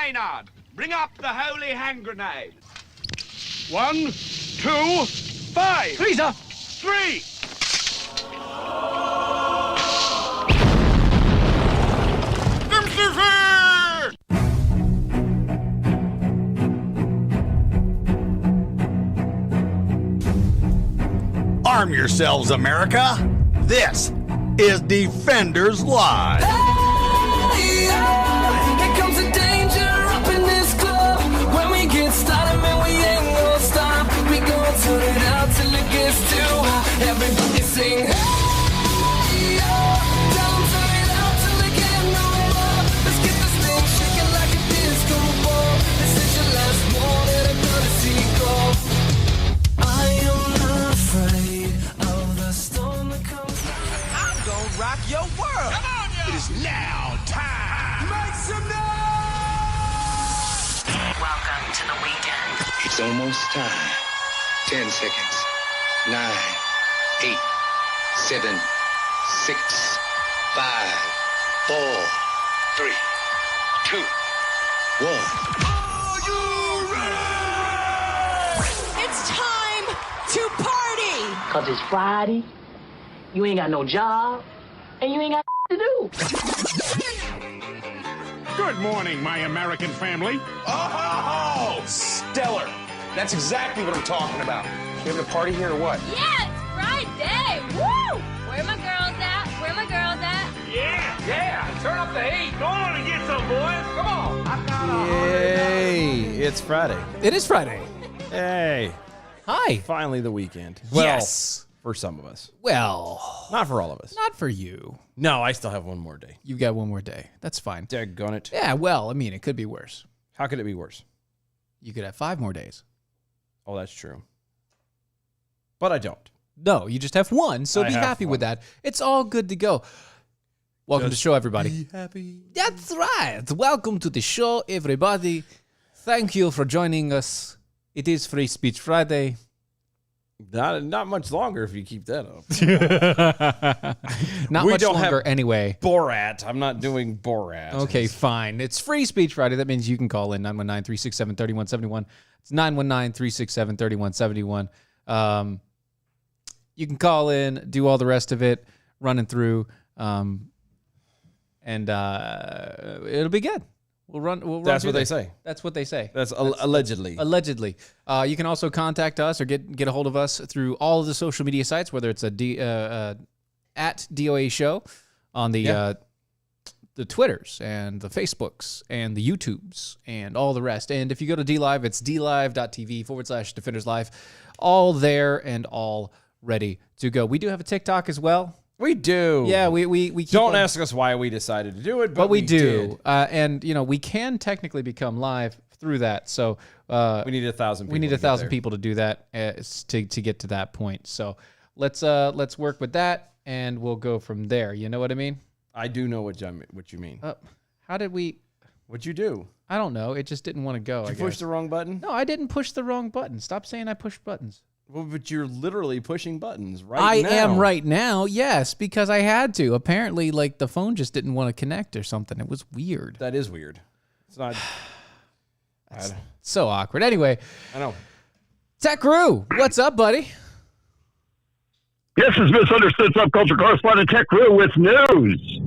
Maynard, bring up the holy hand grenade. 1, 2, 5. 3, sir. 3. Arm yourselves, America. This is Defenders Live. Hey, here comes the danger up in this club. When we get started, man, we ain't gonna stop. We gonna turn it out till it gets too hot. Everybody sing, hey, tell 'em turn it out till they get no more. Let's get this thing shaking like a disco ball. This is your last one that I'm gonna see go. I am not afraid of the storm that comes. I'm gonna rock your world. Come on, yo. It is now time. Make some noise. Welcome to the weekend. It's almost time. 10 seconds. 9, 8, 7, 6, 5, 4, 3, 2, 1. Are you ready? It's time to party! Cause it's Friday, you ain't got no job, and you ain't got to do. Good morning, my American family. Oh, stellar. That's exactly what I'm talking about. You having a party here or what? Yeah, it's Friday! Woo! Where my girls at? Where my girls at? Yeah, turn up the heat. Go on and get some, boys. Come on. I got Yay, it's Friday. It is Friday. Hey, Hi. finally the weekend. Well, Yes. for some of us. Well, Not for all of us. not for you. No, I still have one more day. You've got one more day. That's fine. Daggone it. Yeah, well, I mean, it could be worse. How could it be worse? You could have 5 more days. Oh, that's true. But I don't. No, you just have 1, so I be have happy with 1. that. It's all good to go. Welcome to the show, everybody. Be happy. That's right. Welcome to the show, everybody. Thank you for joining us. It is Free Speech Friday. Not much longer if you keep that up. Not We much don't have- longer anyway. Borat. I'm not doing Borat. Okay, fine. It's Free Speech Friday. That means you can call in 919-367-3171. It's 919-367-3171. You can call in, do all the rest of it, running through, and it'll be good. We'll run. That's through what they that. say. That's what they say. That's allegedly. Allegedly. You can also contact us or get a hold of us through all of the social media sites, whether it's at DOA Show on the Twitters and the Facebooks and the YouTubes and all the rest. And if you go to DLive, it's dlive.tv/Defenders Live. All there and all ready to go. We do have a TikTok as well. We do. Yeah, we keep Don't on- ask us why we decided to do it, but we do. did. And, we can technically become live through that. So We need 1,000 people. we need to get 1,000 there. people to do that to get to that point. So let's work with that, and we'll go from there. You know what I mean? I do know what you mean. How did we? What'd you do? I don't know. It just didn't want to go. Did you push the wrong button? No, I didn't push the wrong button. Stop saying I pushed buttons. Well, but you're literally pushing buttons right now. I am right now, yes, because I had to. Apparently, the phone just didn't want to connect or something. It was weird. That is weird. It's not. That's so awkward. Anyway, I know. Tech Roo, what's up, buddy? This is Misunderstood Subculture Correspondent Tech Roo with news.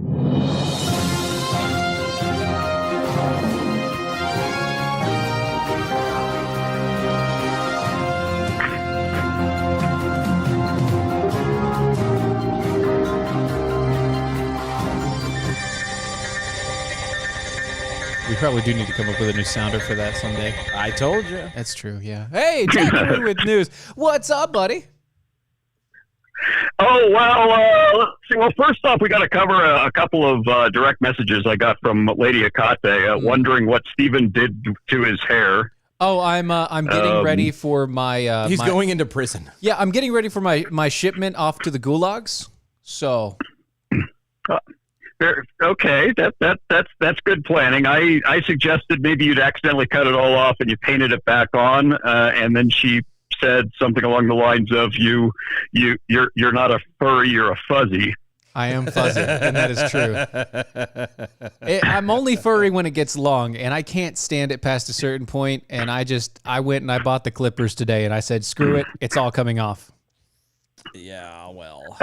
We probably do need to come up with a new sounder for that someday. I told you. That's true, yeah. Hey, Tech Roo with news. What's up, buddy? Oh, well, let's see. Well, first off, we got to cover a couple of direct messages I got from Lady Akate wondering what Steven did to his hair. Oh, I'm getting ready for my... He's going into prison. Yeah, I'm getting ready for my shipment off to the gulags, so... Okay, that's good planning. I suggested maybe you'd accidentally cut it all off and you painted it back on, and then she said something along the lines of you're not a furry, you're a fuzzy. I am fuzzy, and that is true. I'm only furry when it gets long, and I can't stand it past a certain point. And I went and I bought the clippers today, and I said, screw it, it's all coming off. Yeah, well.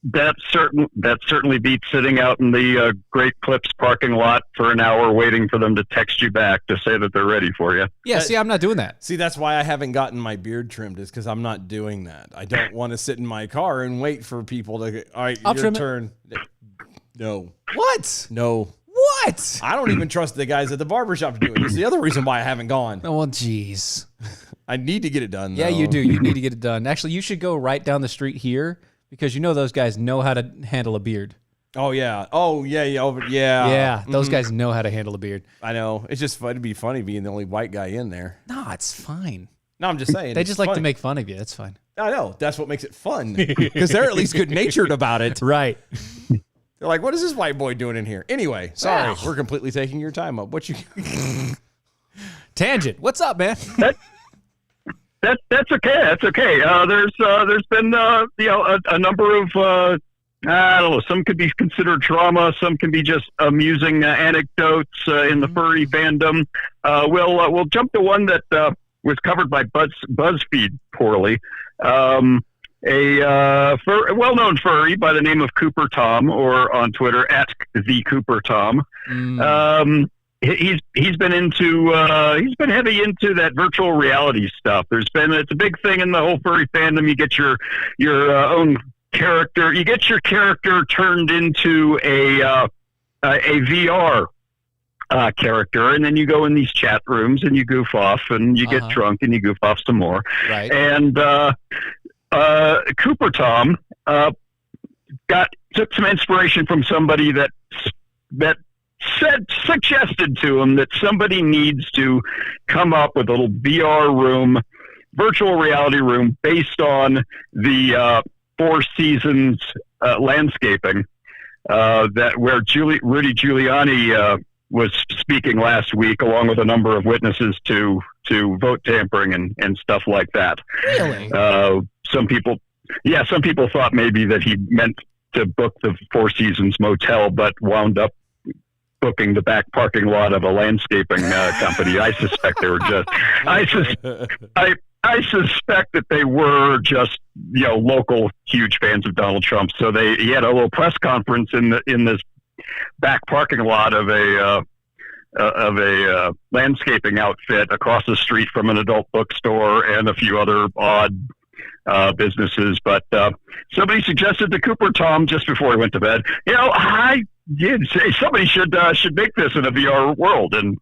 That certainly beats sitting out in the Great Clips parking lot for an hour waiting for them to text you back to say that they're ready for you. Yeah, see, I'm not doing that. See, that's why I haven't gotten my beard trimmed, is because I'm not doing that. I don't want to sit in my car and wait for people to, all right, I'll your trim turn. No. What? No. What? I don't even trust the guys at the barbershop to do it. It's the other reason why I haven't gone. Oh, well, jeez. I need to get it done, Yeah, though. you do. You need to get it done. Actually, you should go right down the street here, because you know those guys know how to handle a beard. Oh, yeah. Oh, yeah. Yeah, those guys know how to handle a beard. I know. It's just fun to be funny being the only white guy in there. No, it's fine. No, I'm just saying. They just like to make fun of you. That's fine. I know. That's what makes it fun, because they're at least good-natured about it. Right. They're like, what is this white boy doing in here? Anyway, sorry. We're completely taking your time up. What you... Tangent. What's up, man? That's okay. That's okay. There's been a number of I don't know. Some could be considered drama. Some can be just amusing anecdotes in the furry fandom. We'll jump to one that was covered by BuzzFeed poorly. A well-known furry by the name of Cooper Tom, or on Twitter at the Cooper Tom. He's been heavy into that virtual reality stuff. It's a big thing in the whole furry fandom. You get your own character. You get your character turned into a VR character, and then you go in these chat rooms and you goof off, and you get drunk and you goof off some more. Right. And Cooper Tom took some inspiration from somebody that suggested to him that somebody needs to come up with a little VR room, virtual reality room, based on the Four Seasons landscaping where Rudy Giuliani was speaking last week, along with a number of witnesses to vote tampering and stuff like that. Really? Some people thought maybe that he meant to book the Four Seasons motel, but wound up booking the back parking lot of a landscaping company. I suspect they were just. I suspect that they were just local huge fans of Donald Trump. So he had a little press conference in this back parking lot of a landscaping outfit across the street from an adult bookstore and a few other odd businesses. But somebody suggested to Cooper Tom just before he went to bed, I did say somebody should make this in a VR world. And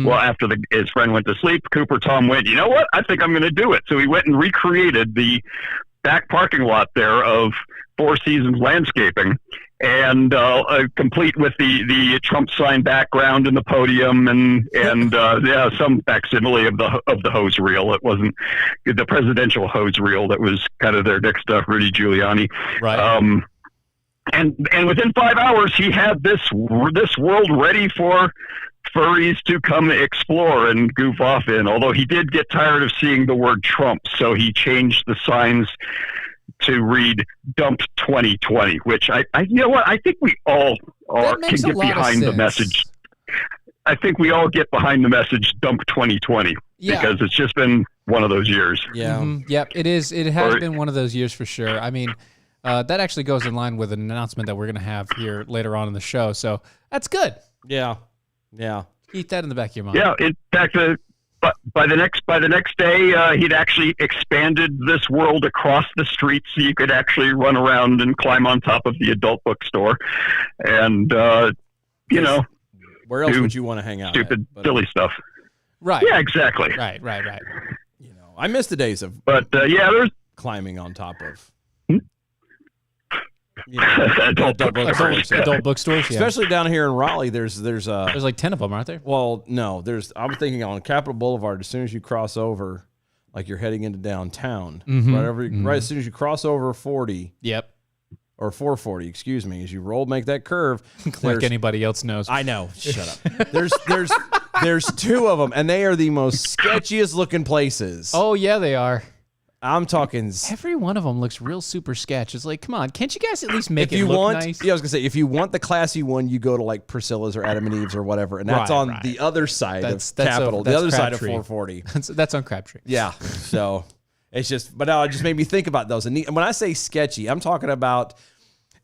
well, after his friend went to sleep, Cooper Tom went, you know what? I think I'm going to do it. So he went and recreated the back parking lot there of Four Seasons landscaping, and complete with the Trump sign background and the podium, and some facsimile of the hose reel. It wasn't the presidential hose reel that was kind of their next to Rudy Giuliani. Right. And within 5 hours, he had this world ready for furries to come explore and goof off in. Although he did get tired of seeing the word Trump, so he changed the signs to read "Dump 2020," which I think we all can get behind the message. I think we all get behind the message "Dump 2020" because it's just been one of those years. Yeah. Mm-hmm. Yep. It is. It has been one of those years for sure. I mean, that actually goes in line with an announcement that we're going to have here later on in the show. So that's good. Yeah. Yeah. Keep that in the back of your mind. Yeah. In fact, by the next day, he'd actually expanded this world across the street, so you could actually run around and climb on top of the adult bookstore, and where else would you want to hang out? Stupid, silly stuff. Right. Yeah. Exactly. Right. I miss the days of there's climbing on top of. adult bookstores, yeah. Especially down here in Raleigh, there's like 10 of them, aren't there? Well, no, I'm thinking on Capitol Boulevard. As soon as you cross over, like you're heading into downtown, right as soon as you cross over 40, yep, or 440, excuse me, as you make that curve, like anybody else knows. I know. Shut up. There's two of them, and they are the most sketchiest looking places. Oh yeah, they are. I'm talking. Every one of them looks real super sketch. It's like, come on, can't you guys at least make it look nice? Yeah, I was gonna say, if you want the classy one, you go to like Priscilla's or Adam and Eve's or whatever, and that's on the other side of Capitol, the other side of 440. That's on Crabtree. Yeah, so it's just, but now it just made me think about those. And when I say sketchy, I'm talking about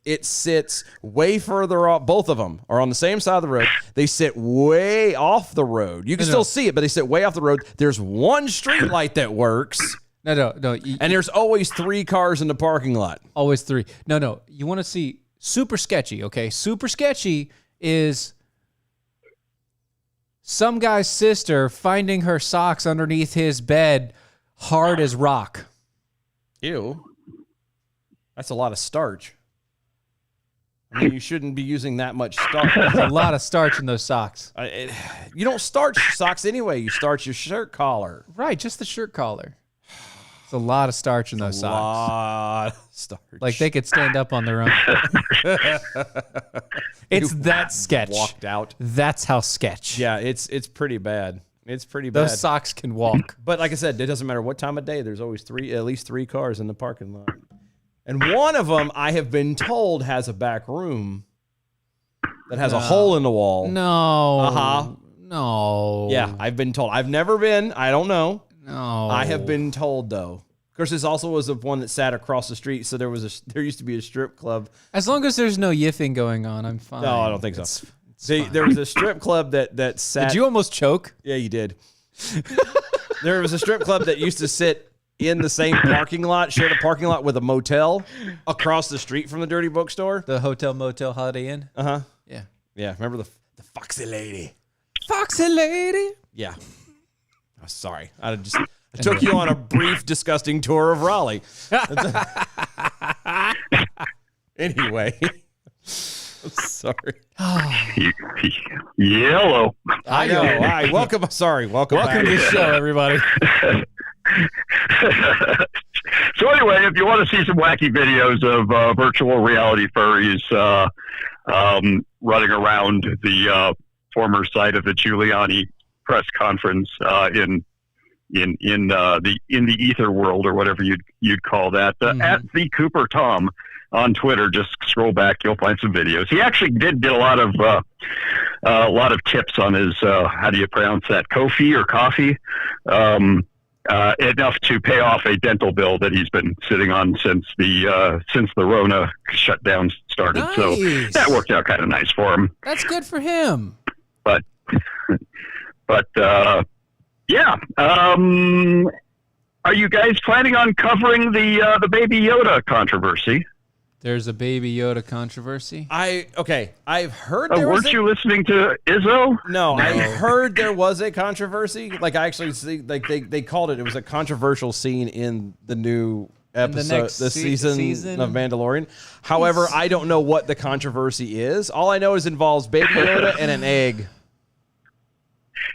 it sits way further off. Both of them are on the same side of the road. They sit way off the road. You can still see it, but they sit way off the road. There's one street light that works. No. And there's always 3 cars in the parking lot. Always 3. No. You want to see super sketchy, okay? Super sketchy is some guy's sister finding her socks underneath his bed hard as rock. Ew. That's a lot of starch. I mean, you shouldn't be using that much starch. There's a lot of starch in those socks. You don't starch socks anyway. You starch your shirt collar. Right, just the shirt collar. It's a lot of starch in those socks. A lot of starch. Like they could stand up on their own. It's that sketch. Walked out. That's how sketch. Yeah, it's pretty bad. It's pretty bad. Those socks can walk. But like I said, it doesn't matter what time of day. There's always at least 3 cars in the parking lot. And one of them, I have been told, has a back room that has a hole in the wall. No. Uh-huh. No. Yeah, I've been told. I've never been. I don't know. No. I have been told, though. Of course, this also was the one that sat across the street, so there used to be a strip club. As long as there's no yiffing going on, I'm fine. No, I don't think so. There was a strip club that sat... Did you almost choke? Yeah, you did. There was a strip club that used to sit in the same parking lot, shared a parking lot with a motel across the street from the Dirty Bookstore. The Hotel Motel Holiday Inn? Uh-huh. Yeah. Yeah, remember the Foxy Lady? Foxy Lady? Yeah. Oh, sorry. I took you on a brief, disgusting tour of Raleigh. Anyway. I'm sorry. Yellow. I know. All right. Welcome back. Welcome to the show, everybody. So anyway, if you want to see some wacky videos of virtual reality furries running around the former site of the Giuliani press conference in the ether world, or whatever you'd call that, at the Cooper Tom on Twitter, just scroll back, you'll find some videos. He actually did get a lot of tips on his how do you pronounce that, Ko-fi or coffee. Enough to pay off a dental bill that he's been sitting on since the Rona shutdown started. Nice. So that worked out kind of nice for him. That's good for him. But yeah. Are you guys planning on covering the Baby Yoda controversy? There's a Baby Yoda controversy. I've heard. Weren't you listening to Izzo? No, I heard there was a controversy. Like I actually see, like they called it. It was a controversial scene in the new episode, the season of Mandalorian. However, I don't know what the controversy is. All I know is it involves Baby Yoda and an egg.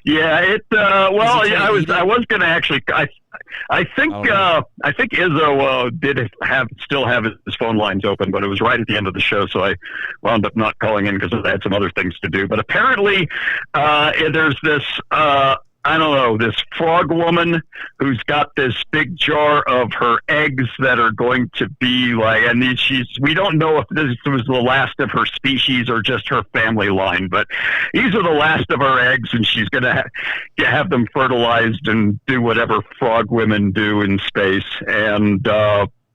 Yeah, I was going to actually. I think Izzo did still have his phone lines open, but it was right at the end of the show, so I wound up not calling in because I had some other things to do. But apparently, there's this I don't know, this frog woman who's got this big jar of her eggs that are going to be like, and we don't know if this was the last of her species or just her family line, but these are the last of her eggs, and she's going to have them fertilized and do whatever frog women do in space. And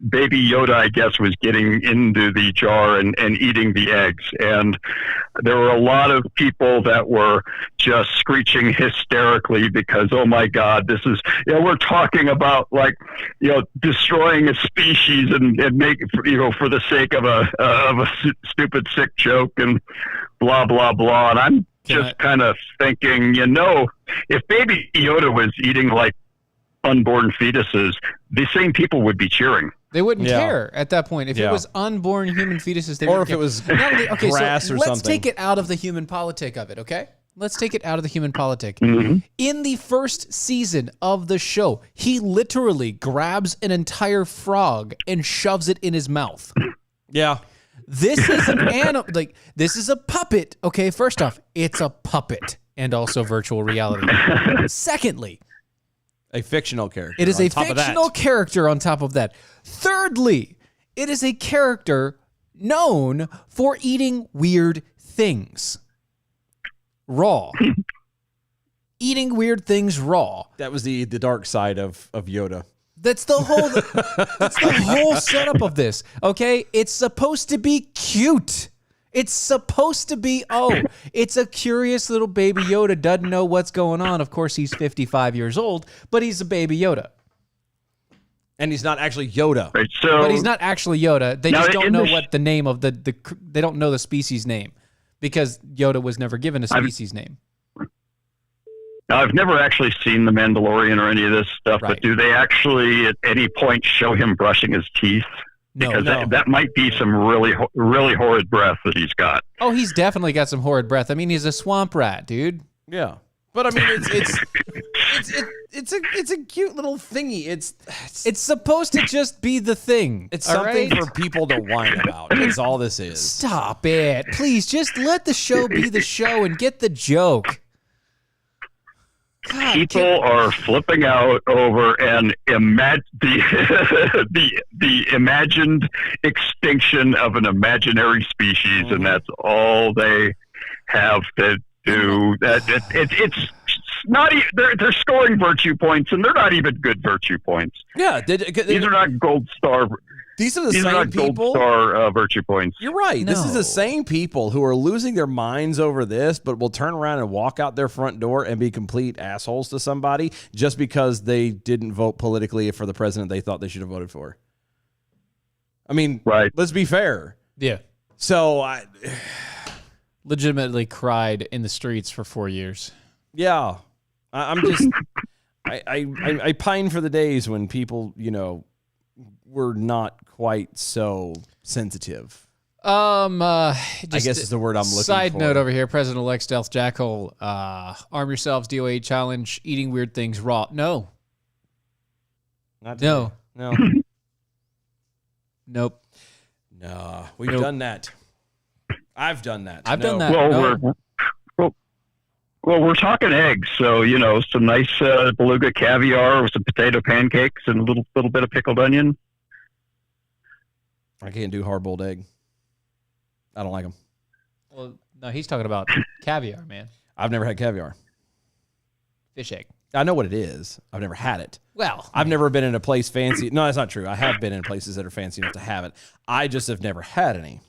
Baby Yoda, I guess, was getting into the jar and eating the eggs. And there were a lot of people that were just screeching hysterically because, oh my God, this is, we're talking about destroying a species and make, for the sake of a stupid, sick joke and blah, blah, blah. And I'm just kind of thinking, if Baby Yoda was eating unborn fetuses, the same people would be cheering. They wouldn't care at that point. If it was unborn human fetuses, they wouldn't care. Or if it was grass or something. Let's take it out of the human politic of it, okay? Let's take it out of the human politic. Mm-hmm. In the first season of the show, he literally grabs an entire frog and shoves it in his mouth. Yeah. This is an animal. This is a puppet. Okay, first off, it's a puppet and also virtual reality. Secondly, A fictional character. It is a fictional character on top of that. Thirdly, it is a character known for eating weird things. Raw. Eating weird things raw. That was the dark side of Yoda. That's the whole setup of this. Okay? It's supposed to be cute. It's supposed to be, it's a curious little baby Yoda, doesn't know what's going on. Of course, he's 55 years old, but he's a baby Yoda. And he's not actually Yoda. Right, so But he's not actually Yoda. They just don't know what the name of they don't know the species name because Yoda was never given a species name. Now, I've never actually seen The Mandalorian or any of this stuff, Right. but do they actually at any point show him brushing his teeth? No, Because no. that might be some really horrid breath that he's got. Oh, he's definitely got some horrid breath. I mean, he's a swamp rat, dude. Yeah. But I mean, it's a cute little thingy. It's supposed to just be the thing. It's all something right? for people to whine about. That's all this is. Stop it. Please, just let the show be the show and get the joke. God, People are flipping out over the imagined extinction of an imaginary species, and that's all they have to do. It's not. They're scoring virtue points, and they're not even good virtue points. Yeah, these are not gold star. These are the These same are not people. gold star virtue points. You're right. This is No. the same people who are losing their minds over this, but will turn around and walk out their front door and be complete assholes to somebody just because they didn't vote politically for the president they thought they should have voted for. I mean, right. Let's be fair. Yeah. So I legitimately cried in the streets for 4 years. Yeah. I'm just I pine for the days when people, were not quite so sensitive. I guess is the word I'm looking Side for. note over here, President-elect Stealth Jackhole, arm yourselves, DOA challenge, eating weird things raw. No. Not No. No. Nope. No. We've done that. I've done that. I've done that. Well, we're talking eggs, so some nice beluga caviar with some potato pancakes and a little bit of pickled onion. I can't do hard-boiled egg. I don't like them. Well, no, he's talking about caviar, man. I've never had caviar. Fish egg. I know what it is. I've never had it. Well, I've never been in a place fancy. No, that's not true. I have been in places that are fancy enough to have it. I just have never had any.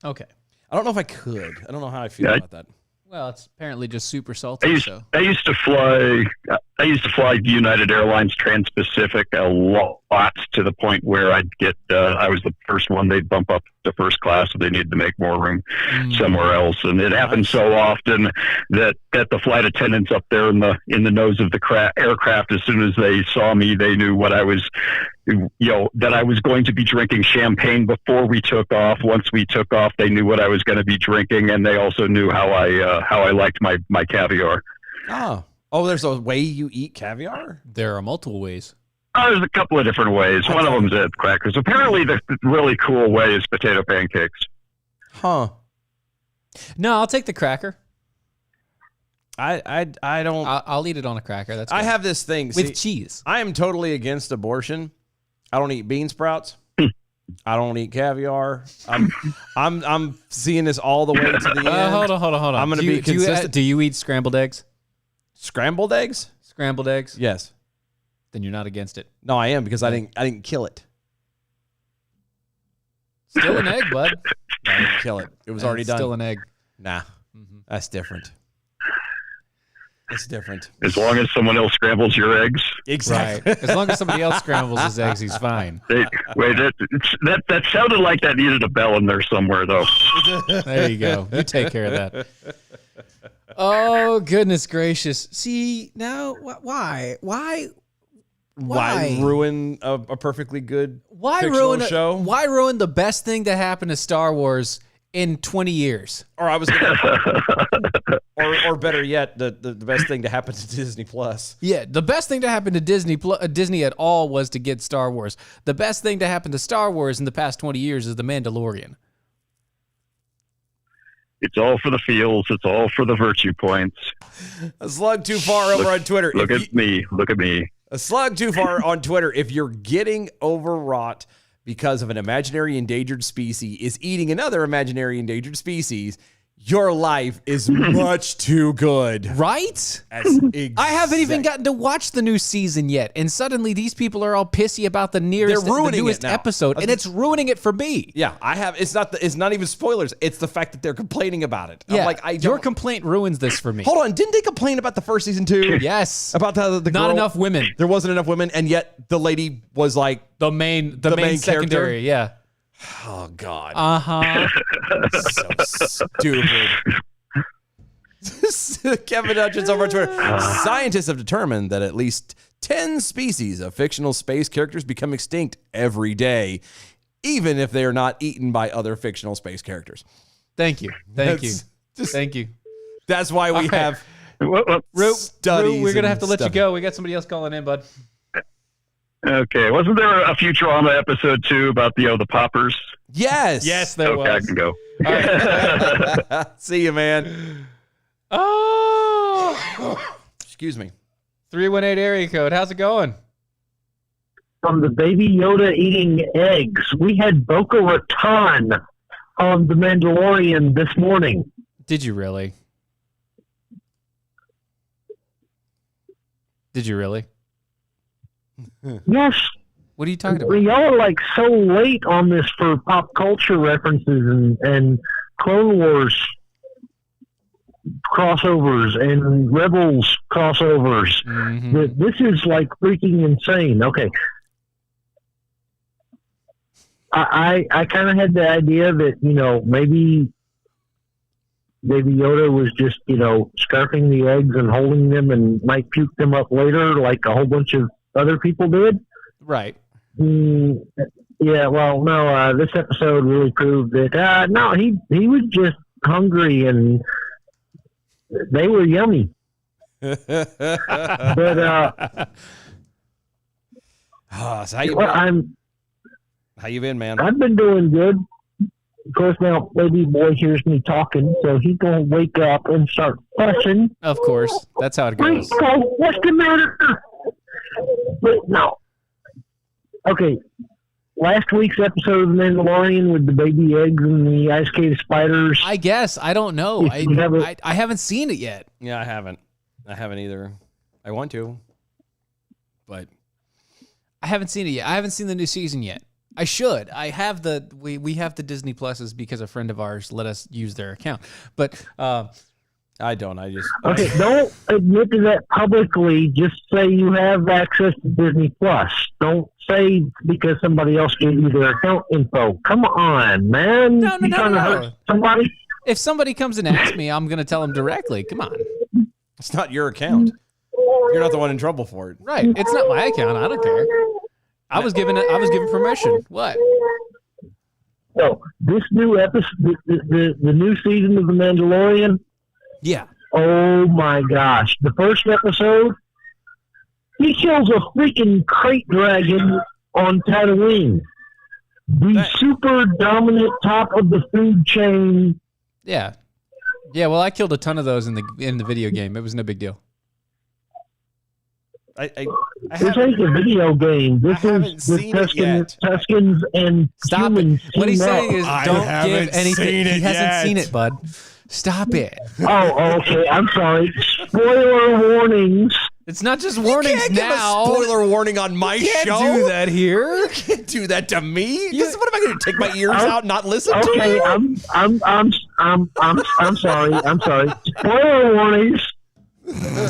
Okay. I don't know if I could. I don't know how I feel about that. Well, it's apparently just super salty. I used to fly United Airlines Trans-Pacific a lot to the point where I'd get I was the first one they'd bump up to first class if they needed to make more room somewhere else, and it happened so often that the flight attendants up there in the nose of the aircraft, as soon as they saw me, they knew what I was. That I was going to be drinking champagne before we took off. Once we took off, they knew what I was going to be drinking, and they also knew how I liked my caviar. Oh, there's a way you eat caviar? There are multiple ways. There's a couple of different ways. One of them's at crackers. Apparently, the really cool way is potato pancakes. Huh. No, I'll take the cracker. I don't. I'll eat it on a cracker. That's I good. have this thing with cheese. I am totally against abortion. I don't eat bean sprouts. I don't eat caviar. I'm seeing this all the way to the end. Hold on. I'm going to be consistent. Do you eat scrambled eggs? Scrambled eggs? Scrambled eggs? Yes. Then you're not against it. No, I am because I didn't kill it. Still an egg, bud. I didn't kill it. It was already done. Still an egg. Nah, that's different. It's different. As long as someone else scrambles your eggs. Exactly. Right. As long as somebody else scrambles his eggs, he's fine. That sounded like that needed a bell in there somewhere, though. There you go. You take care of that. Oh, goodness gracious. See, now, why ruin a perfectly good why fictional ruin show? Why ruin the best thing that happened to Star Wars in 20 years? Or I was gonna, or better yet, the best thing to happen to Disney Plus. Yeah, the best thing to happen to Disney at all was to get Star Wars. The best thing to happen to Star Wars in the past 20 years is The Mandalorian. It's all for the feels. It's all for the virtue points. A slug too far over on Twitter. Look at me. A slug too far on Twitter. If you're getting overwrought because of an imaginary endangered species is eating another imaginary endangered species, your life is much too good. Right? I haven't even gotten to watch the new season yet, and suddenly these people are all pissy about the newest episode, and it's ruining it for me. Yeah, I have. It's not even spoilers. It's the fact that they're complaining about it. Yeah, I'm like, your complaint ruins this for me. Hold on, didn't they complain about the first season too? Yes, about the not girl? enough women. There wasn't enough women, and yet the lady was like the main secondary. character. Yeah. Oh God. So stupid. Kevin Hutchins over on Twitter. Scientists have determined that at least 10 species of fictional space characters become extinct every day, even if they are not eaten by other fictional space characters. Thank you. Thank you. That's why we have studies. We're gonna have to let you stuff. go. We got somebody else calling in, bud. Okay, wasn't there a Futurama episode too about the poppers? Yes, there okay, was. I can go. See you, man. Oh, excuse me. 318 area code. How's it going? From the Baby Yoda eating eggs, we had Boca Raton on The Mandalorian this morning. Did you really? Yes. What are you talking about? Y'all are like so late on this for pop culture references and Clone Wars crossovers and Rebels crossovers. Mm-hmm. This is like freaking insane. Okay. I kind of had the idea that, maybe Baby Yoda was just, scarfing the eggs and holding them and might puke them up later like a whole bunch of other people did. Right. Yeah, well, no, this episode really proved that, no, he was just hungry and they were yummy. But, so how you been, man? I've been doing good. Of course, now baby boy hears me talking, so he's going to wake up and start fussing. Of course. That's how it goes. What's the matter? But no. Okay. Last week's episode of The Mandalorian with the baby eggs and the ice-cated spiders. I guess. I don't know. I haven't seen it yet. Yeah, I haven't either. I want to, but I haven't seen it yet. I haven't seen the new season yet. I should. I have we have the Disney Pluses because a friend of ours let us use their account. But I don't. Okay, don't admit to that publicly. Just say you have access to Disney Plus. Don't say because somebody else gave you their account info. Come on, man. No. Trying to hurt somebody? If somebody comes and asks me, I'm going to tell them directly. Come on. It's not your account. You're not the one in trouble for it. Right. It's not my account. I don't care. I was given permission. What? No, this new episode, the new season of The Mandalorian. Yeah. Oh my gosh! The first episode, he kills a freaking crate dragon on Tatooine. The super dominant top of the food chain. Yeah. Yeah. Well, I killed a ton of those in the video game. It was no big deal. I this ain't a video game. This is the Tuscans and Stop humans. it. What he's saying is don't give anything. He hasn't seen it, bud. Stop it. Oh, okay. I'm sorry. Spoiler warnings. It's not just warnings you can't now. Give a spoiler warning on my you can't show. Do that here. You can't do that to me. What am I going to take my ears out and not listen to Okay, you? I'm sorry. I'm sorry. Spoiler warnings.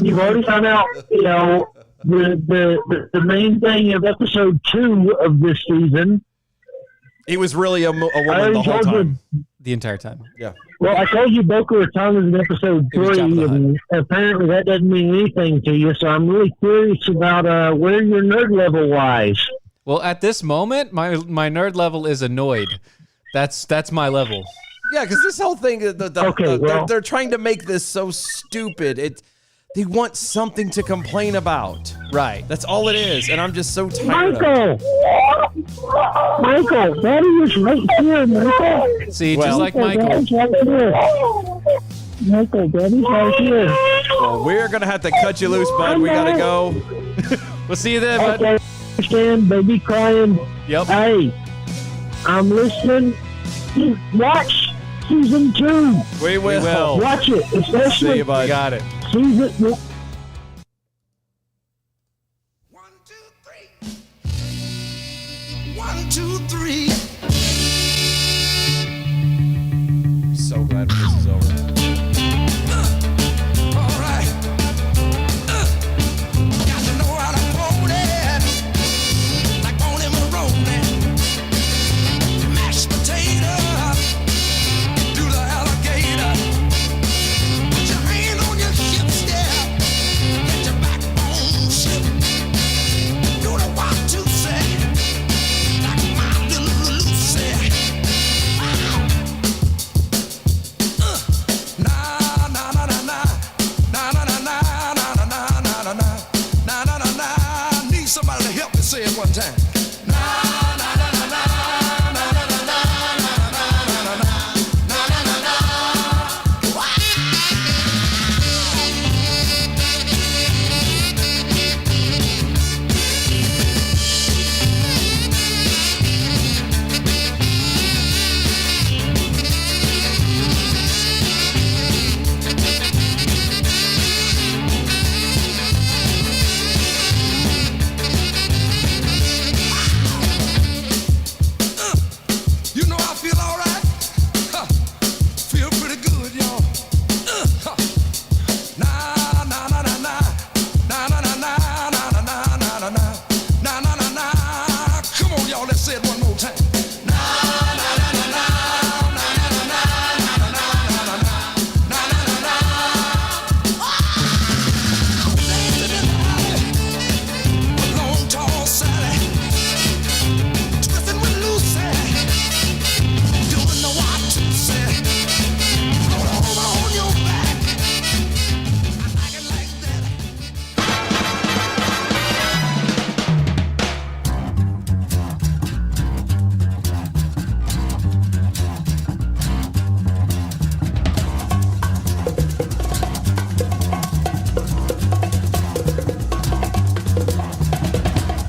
You've already found out. The main thing of episode 2 of this season. He was really a woman the whole time. The entire time. Yeah. Well, I told you Boca Raton was in episode 3, and apparently that doesn't mean anything to you, so I'm really curious about where your nerd level lies. Well, at this moment, my nerd level is annoyed. That's my level. Yeah, because this whole thing, they're trying to make this so stupid. They want something to complain about. Right. That's all it is, and I'm just so tired Michael, Daddy is right here, Michael. See, just like Michael. Daddy's right here. Michael, Daddy's right here. Well, we're going to have to cut you loose, bud. We got to go. We'll see you then, bud. Okay, understand, baby crying. Yep. Hey, I'm listening. Watch season 2. We will. Watch it, especially. See you, bud. You got it. Season. 1, 2, 3. So glad this is over. All right. Got to know how to hold it. Like on him rolling. Mashed potato. Do the alligator. Put your hand on your hips, yeah. Let your backbone slip. Do the 1, 2, say. Like my little Lucy. Somebody to help me say it one time. You know I feel all right. Huh. Feel pretty good, y'all. Huh. Na na na na na na na na na na na na na na na na na na. Come on, y'all. Let's say it one more time. Na na na na na na na na na na na na na na. Long tall Sally, twisting with Lucy. Doing the 1, 2, say. Roll over on your back. I like it like that.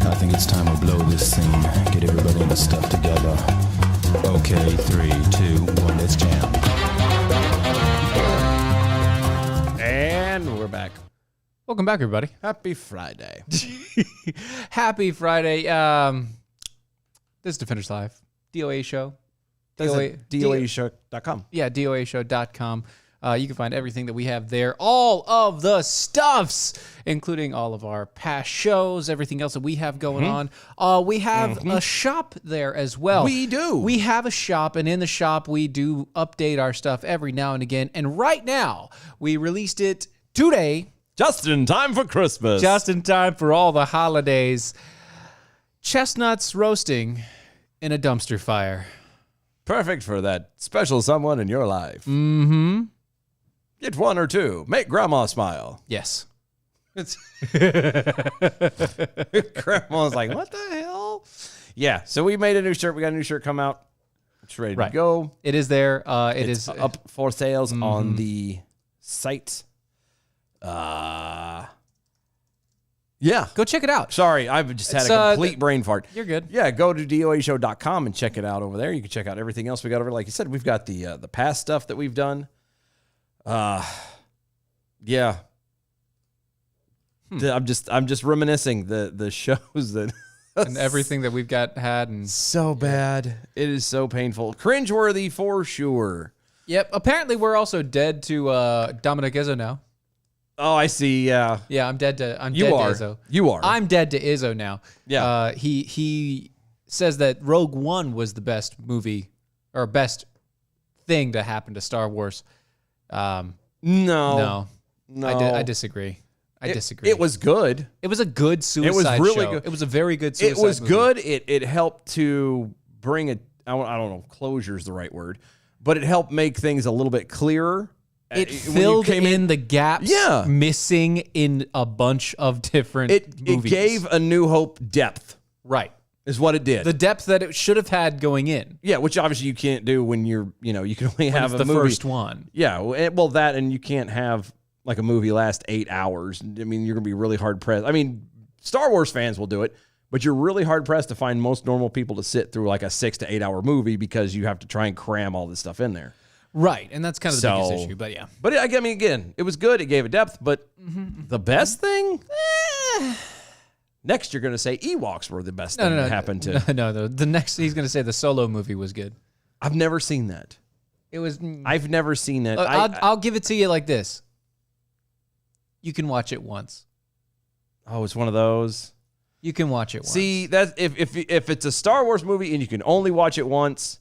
I think it's time we blow this scene. Get everybody in the stuff together. Okay, 3, 2, 1, let's jam. And we're back. Welcome back, everybody. Happy Friday. Happy Friday. This is Defenders Live. DOA show. DOAshow.com. Yeah, DOAshow.com. You can find everything that we have there. All of the stuffs, including all of our past shows, everything else that we have going on. We have a shop there as well. We do. We have a shop, and in the shop, we do update our stuff every now and again. And right now, we released it today. Just in time for Christmas. Just in time for all the holidays. Chestnuts roasting in a dumpster fire. Perfect for that special someone in your life. Mm-hmm. Get 1 or 2. Make grandma smile. Yes. It's Grandma's like, what the hell? Yeah, so we made a new shirt. We got a new shirt come out. It's ready to go. It is there. It's up for sales on the site. Yeah. Go check it out. Sorry, I've just had a complete brain fart. You're good. Yeah, go to doashow.com and check it out over there. You can check out everything else we got over. Like you said, we've got the past stuff that we've done. Yeah. I'm just reminiscing the shows that and everything that we've had and so bad. It is so painful. Cringeworthy for sure. Yep. Apparently we're also dead to Dominic Izzo now. Oh, I see. Yeah. Yeah, I'm dead to You are. Izzo. You are. I'm dead to Izzo now. Yeah. He says that Rogue One was the best movie or best thing to happen to Star Wars. No. I disagree. I disagree. It was good. It was a good Suicide It was really show. good. It was a very good Suicide It was movie. good. It helped to bring I don't know, closure is the right word, but it helped make things a little bit clearer. It filled in the gaps Yeah. missing in a bunch of different movies. It gave A New Hope depth. Right. Is what it did. The depth that it should have had going in. Yeah, which obviously you can't do when you can only have it's a the movie. first one. Yeah, well, that and you can't have like a movie last 8 hours. I mean, you're gonna be really hard pressed. I mean, Star Wars fans will do it, but you're really hard pressed to find most normal people to sit through like a 6 to 8 hour movie because you have to try and cram all this stuff in there. Right, and that's kind of the biggest issue, but yeah. But I mean, again, it was good. It gave it depth, but the best thing? Next, you're going to say Ewoks were the best thing that happened to. No. The next, he's going to say the Solo movie was good. I've never seen that. It was. I've never seen it. I'll give it to you like this. You can watch it once. Oh, it's one of those. You can watch it once. See, that if it's a Star Wars movie and you can only watch it once.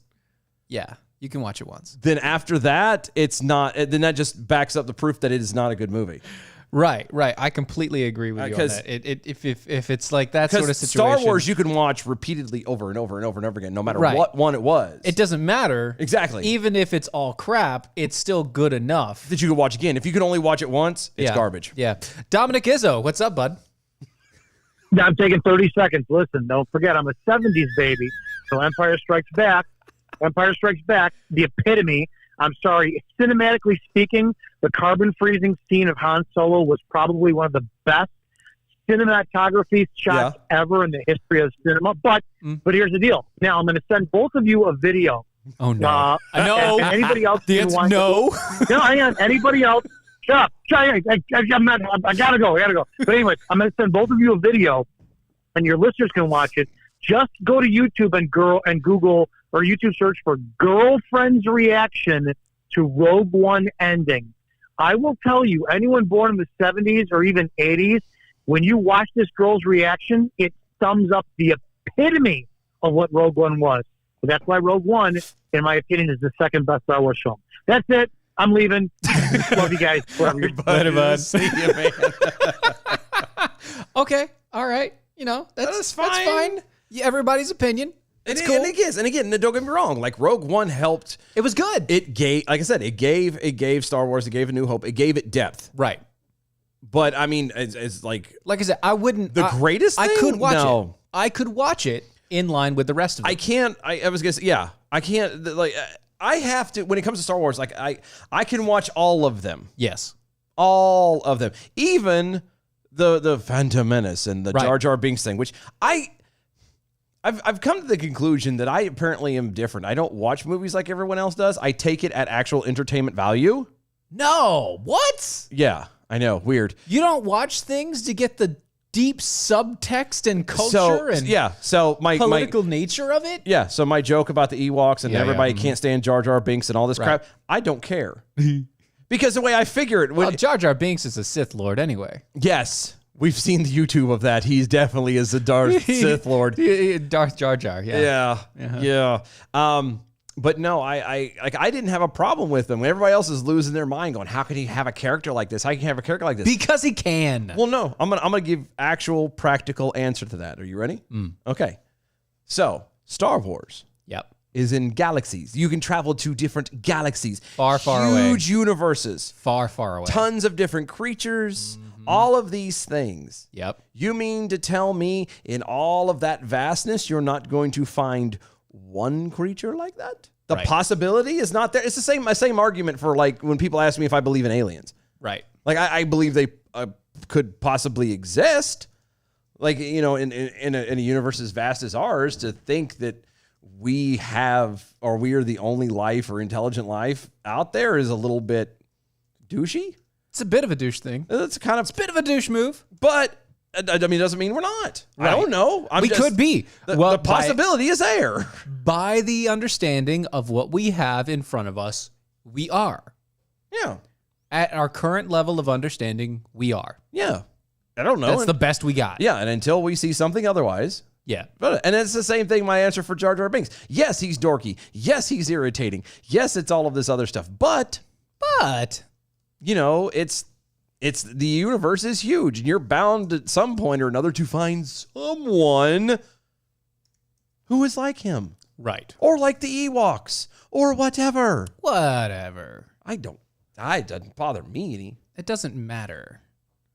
Yeah. You can watch it once. Then after that, it's not. Then that just backs up the proof that it is not a good movie. Right. I completely agree with you on that. If it's like that sort of situation, Star Wars you can watch repeatedly over and over and over and over again, no matter what one it was. It doesn't matter. Exactly. Even if it's all crap, it's still good enough that you can watch again. If you can only watch it once, it's garbage. Yeah. Dominic Izzo, what's up, bud? I'm taking 30 seconds. Listen, don't forget, I'm a 70s baby. So Empire Strikes Back, the epitome. I'm sorry, cinematically speaking, the carbon freezing scene of Han Solo was probably one of the best cinematography shots ever in the history of cinema. But here's the deal. Now I'm going to send both of you a video. Oh no! No. Anybody else? The answer no. No, hang on. Anybody else? Shut up. I'm not. I gotta go. But anyway, I'm going to send both of you a video, and your listeners can watch it. Just go to YouTube and Google or YouTube search for girlfriend's reaction to Rogue One ending. I will tell you, anyone born in the 70s or even 80s, when you watch this girl's reaction, it sums up the epitome of what Rogue One was. So that's why Rogue One, in my opinion, is the second best Star Wars film. That's it. I'm leaving. Love you guys. Later, bud. See you, man. Okay. All right. You know, that's fine. Yeah, everybody's opinion. It's cool. And again, don't get me wrong. Like Rogue One helped. It was good. It gave, like I said, it gave Star Wars. It gave A New Hope. It gave it depth. Right. But I mean, it's like I said, I wouldn't. The greatest thing? I could watch No. it. I could watch it in line with the rest of it. I can't. I was gonna say, I can't. Like, I have to. When it comes to Star Wars, like I can watch all of them. Yes. All of them, even the Phantom Menace and the Jar Jar Binks thing, which I've come to the conclusion that I apparently am different. I don't watch movies like everyone else does. I take it at actual entertainment value. No, what? Yeah, I know. Weird. You don't watch things to get the deep subtext and culture so my political nature of it? Yeah, so my joke about the Ewoks and everybody can't stand Jar Jar Binks and all this crap, I don't care. Because the way I figure it... Well, Jar Jar Binks is a Sith Lord anyway. Yes. We've seen the YouTube of that. He definitely is a Darth Sith Lord. Darth Jar Jar, yeah. Yeah. But no, I didn't have a problem with him. Everybody else is losing their mind going, how can he have a character like this? How can he have a character like this? Because he can. Well, no. I'm gonna give actual practical answer to that. Are you ready? Okay. So, Star Wars. Yep. Is in galaxies. You can travel to different galaxies. Far away. Huge universes. Far away. Tons of different creatures. All of these things. Yep. You mean to tell me in all of that vastness, you're not going to find one creature like that? The possibility is not there. It's the same argument for like when people ask me if I believe in aliens. Right. Like I believe they could possibly exist. Like, you know, in a universe as vast as ours, to think that we are the only life or intelligent life out there is a little bit douchey. It's a bit of a douche thing. It's a bit of a douche move. But, I mean, it doesn't mean we're not. Right. I don't know. We could be. The possibility is there. By the understanding of what we have in front of us, we are. Yeah. At our current level of understanding, we are. Yeah. I don't know. That's the best we got. Yeah, and until we see something otherwise. Yeah. And it's the same thing, my answer for Jar Jar Binks. Yes, he's dorky. Yes, he's irritating. Yes, it's all of this other stuff. But... you know, it's the universe is huge, and you're bound at some point or another to find someone who is like him. Right. Or like the Ewoks. Or whatever. It doesn't bother me any. It doesn't matter.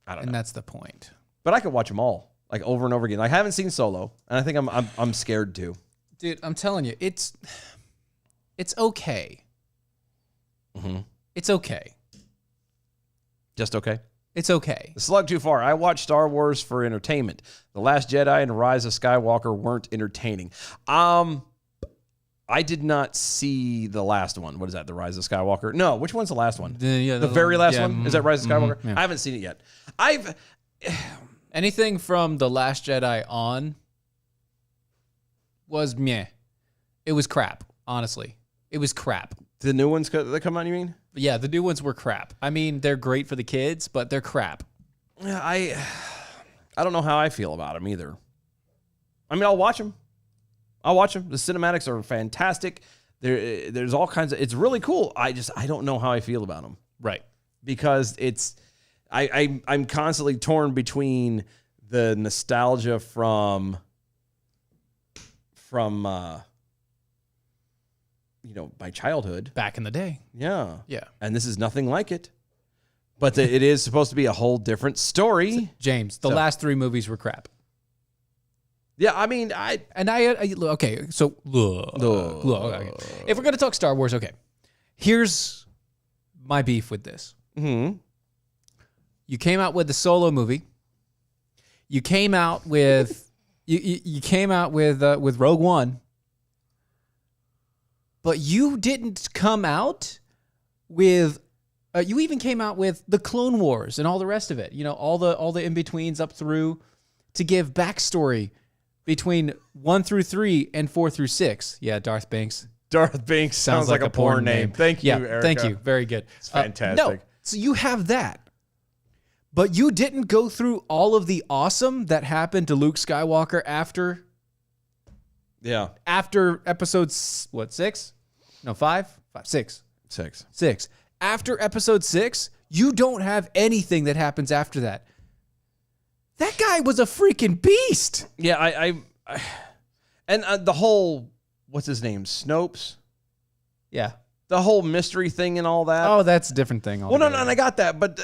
I don't know. And that's the point. But I could watch them all, like over and over again. Like, I haven't seen Solo, and I think I'm scared to. Dude, I'm telling you, it's okay. Mm-hmm. It's okay. Just okay? It's okay. The slug too far. I watched Star Wars for entertainment. The Last Jedi and Rise of Skywalker weren't entertaining. I did not see the last one. What is that? The Rise of Skywalker? No, which one's the last one? The very last one? Is that Rise of Skywalker? Yeah. I haven't seen it yet. Anything from The Last Jedi on was meh. It was crap, honestly. It was crap. The new ones that come out, you mean? Yeah, the new ones were crap. I mean, they're great for the kids, but they're crap. Yeah, I don't know how I feel about them either. I mean, I'll watch them. The cinematics are fantastic. There's all kinds of. It's really cool. I don't know how I feel about them. Right. Because I'm constantly torn between the nostalgia from my childhood back in the day. Yeah. Yeah. And this is nothing like it. But it is supposed to be a whole different story. James, the last 3 movies were crap. Yeah, I mean, okay, so okay. If we're going to talk Star Wars, okay. Here's my beef with this. Mm-hmm. You came out with the Solo movie. You came out with you came out with Rogue One. But you didn't come out with you even came out with the Clone Wars and all the rest of it. You know, all the in-betweens up through to give backstory between 1 through 3 and 4 through 6. Yeah, Darth Banks. Darth Banks sounds like a porn name. Thank you, Erica. Thank you. Very good. It's fantastic. No, so you have that. But you didn't go through all of the awesome that happened to Luke Skywalker after episode 6? No, 5? 6. 6. After episode 6, you don't have anything that happens after that. That guy was a freaking beast. Yeah, and the whole, what's his name? Snopes? Yeah. The whole mystery thing and all that. Oh, that's a different thing. Well, no, and I got that, but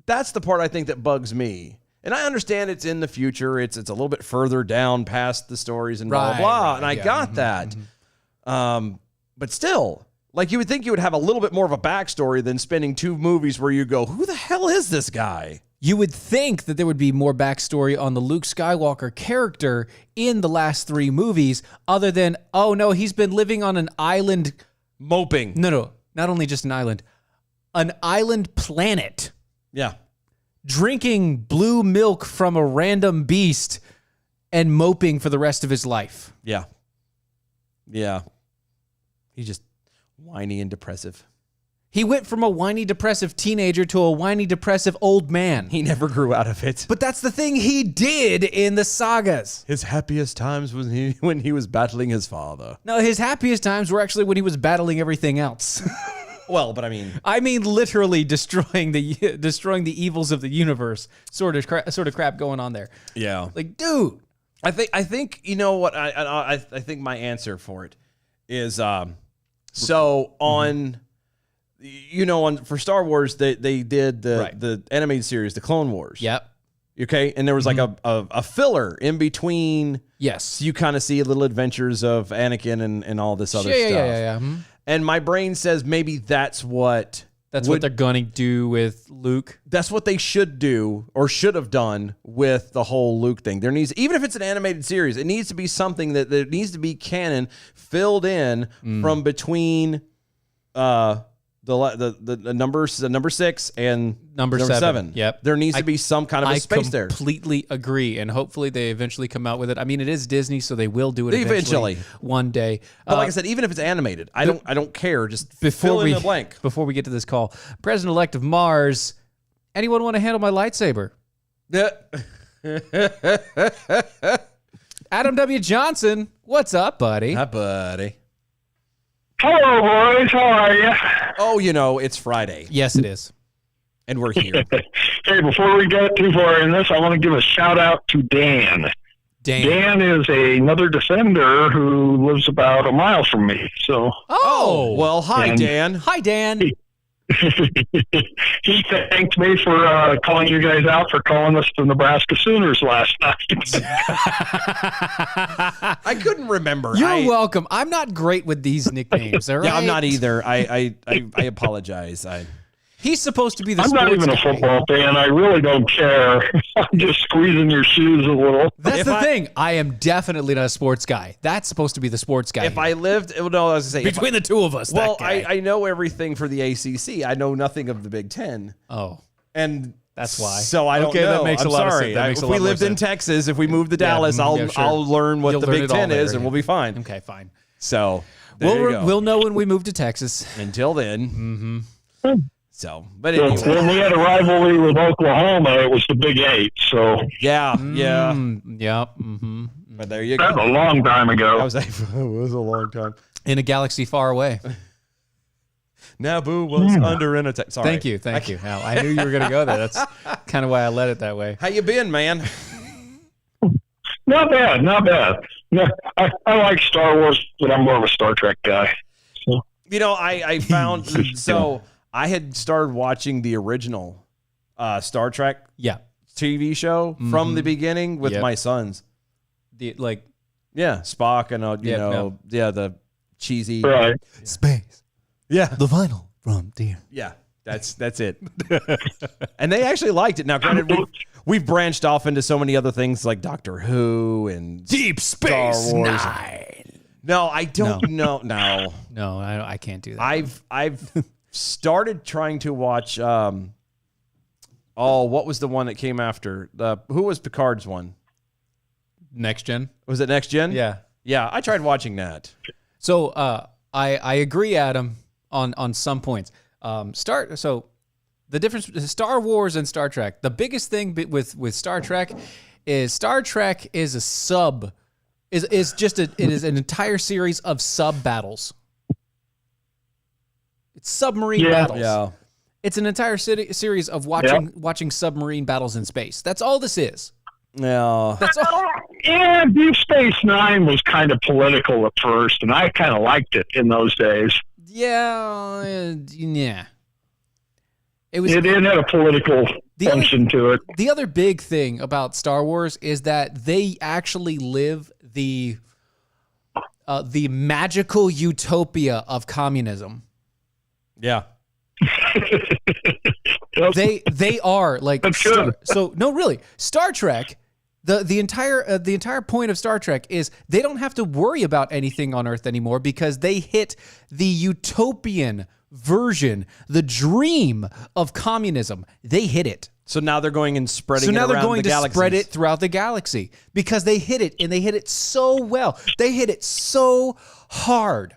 that's the part I think that bugs me. And I understand it's in the future. It's a little bit further down past the stories and blah, blah. And I got that. But still, like you would think you would have a little bit more of a backstory than spending 2 movies where you go, who the hell is this guy? You would think that there would be more backstory on the Luke Skywalker character in the last 3 movies other than, oh no, he's been living on an island. Moping. No, not only just an island planet. Yeah. Drinking blue milk from a random beast and moping for the rest of his life. Yeah. Yeah. He's just whiny and depressive. He went from a whiny, depressive teenager to a whiny, depressive old man. He never grew out of it. But that's the thing he did in the sagas. His happiest times was when he was battling his father. No, his happiest times were actually when he was battling everything else. Well, but I mean literally destroying the evils of the universe. Sort of crap going on there. Yeah. Like, dude. I think you know what I think my answer for it is for Star Wars they did the animated series, the Clone Wars. Yep. Okay, and there was like a filler in between. Yes. So you kind of see little adventures of Anakin and all this other stuff. Yeah. And my brain says maybe that's what they're gonna do with Luke. That's what they should do or should have done with the whole Luke thing. There needs, even if it's an animated series, it needs to be something that needs to be canon, filled in from between the number 6 and number 7. Yep. There needs to be some kind of a space there. I completely agree, and hopefully they eventually come out with it. I mean, it is Disney, so they will do it eventually one day. But like I said, even if it's animated, I don't care. Just fill in the blank. Before we get to this call, President-elect of Mars, anyone want to handle my lightsaber? Adam W. Johnson, what's up, buddy? Hi, buddy. Hello, boys. How are you? Oh, it's Friday. Yes, it is. And we're here. Hey, before we get too far in this, I want to give a shout out to Dan. Dan is another Defender who lives about a mile from me. So. Oh, well, hi, Dan. Hi, Dan. He thanked me for calling you guys out for calling us the Nebraska Sooners last night. I couldn't remember. You're welcome. I'm not great with these nicknames. All right? Yeah, I'm not either. I apologize. He's supposed to be the I'm sports not even a guy. football fan. I really don't care. I'm just squeezing your shoes a little. That's the thing. I am definitely not a sports guy. That's supposed to be the sports guy. If I lived, no, I was going to say. Between the two of us, Well, that guy. I know everything for the ACC. I know nothing of the Big Ten. Oh. And that's why. So I don't Okay, know. that makes I'm a lot of sorry. sense. That makes If a we lot more lived in sense. Texas, if we moved to Dallas, yeah, sure. I'll learn what You'll the learn Big it all Ten is, there, and yeah. we'll be fine. Okay, fine. So there you go. We'll know when we move to Texas. Until then. So, but So anyway. when we had a rivalry with Oklahoma, it was the Big 8. So Yeah. Yeah. But there you go. That was a long time ago. That was a long time. In a galaxy far away. Naboo was under an attack. Sorry. Thank you. Now, I knew you were going to go there. That's kind of why I let it that way. How you been, man? Not bad. No, I like Star Wars, but I'm more of a Star Trek guy. So. You know, I found so I had started watching the original Star Trek TV show from the beginning with my sons. Spock and the cheesy space. Yeah, the vinyl from dear. Yeah, that's it. And they actually liked it. Now, granted, we've branched off into so many other things like Doctor Who and Deep Space Star Wars. Nine. No, I don't know. No, I can't do that. I've started trying to watch. What was the one that came after? Who was Picard's one? Next Gen. Was it Next Gen? Yeah. I tried watching that. So I agree, Adam, on some points. So the difference between Star Wars and Star Trek. The biggest thing with Star Trek is it is an entire series of sub battles. It's submarine battles. Yeah. It's an entire series of watching submarine battles in space. That's all this is. No. That's all. Yeah, Deep Space Nine was kind of political at first, and I kind of liked it in those days. Yeah. It had a political function to it. The other big thing about Star Wars is that they actually live the magical utopia of communism. Yeah. They are like Star Trek. The entire point of Star Trek is they don't have to worry about anything on Earth anymore because they hit the utopian version, the dream of communism. They hit it. So now they're going and spreading it around the So now they're going to galaxies. spread it throughout the galaxy because they hit it, and they hit it so well. They hit it so hard.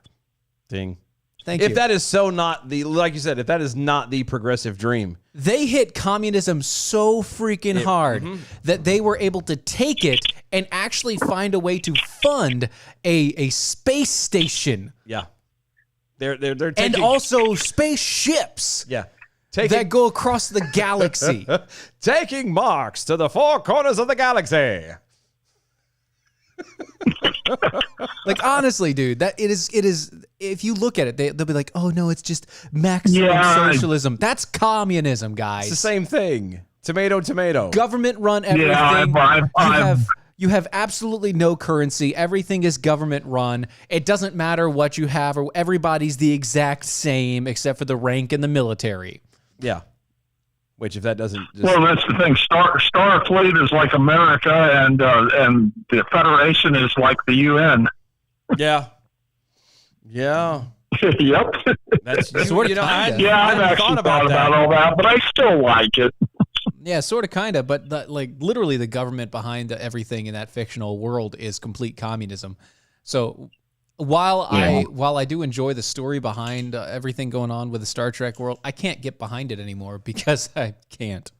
Ding. Thank you. If that is so not like you said, if that is not the progressive dream. They hit communism so freaking hard that they were able to take it and actually find a way to fund a space station. Yeah. They're taking, and also spaceships. Yeah. That go across the galaxy. Taking Marx to the four corners of the galaxy. Like, honestly, dude, that it is. If you look at it, they'll be like, "Oh no, it's just maximum socialism." That's communism, guys. It's the same thing. Tomato, tomato. Government run everything. Yeah, you have absolutely no currency. Everything is government run. It doesn't matter what you have, or everybody's the exact same except for the rank in the military. Yeah. Which, if that doesn't, well, that's the thing. Starfleet is like America, and the Federation is like the UN. Yeah. Yeah. Yep. That's sort of. I've actually thought about all that, but I still like it. Yeah, sort of, kind of, but literally, the government behind everything in that fictional world is complete communism. So, while I do enjoy the story behind everything going on with the Star Trek world, I can't get behind it anymore because I can't.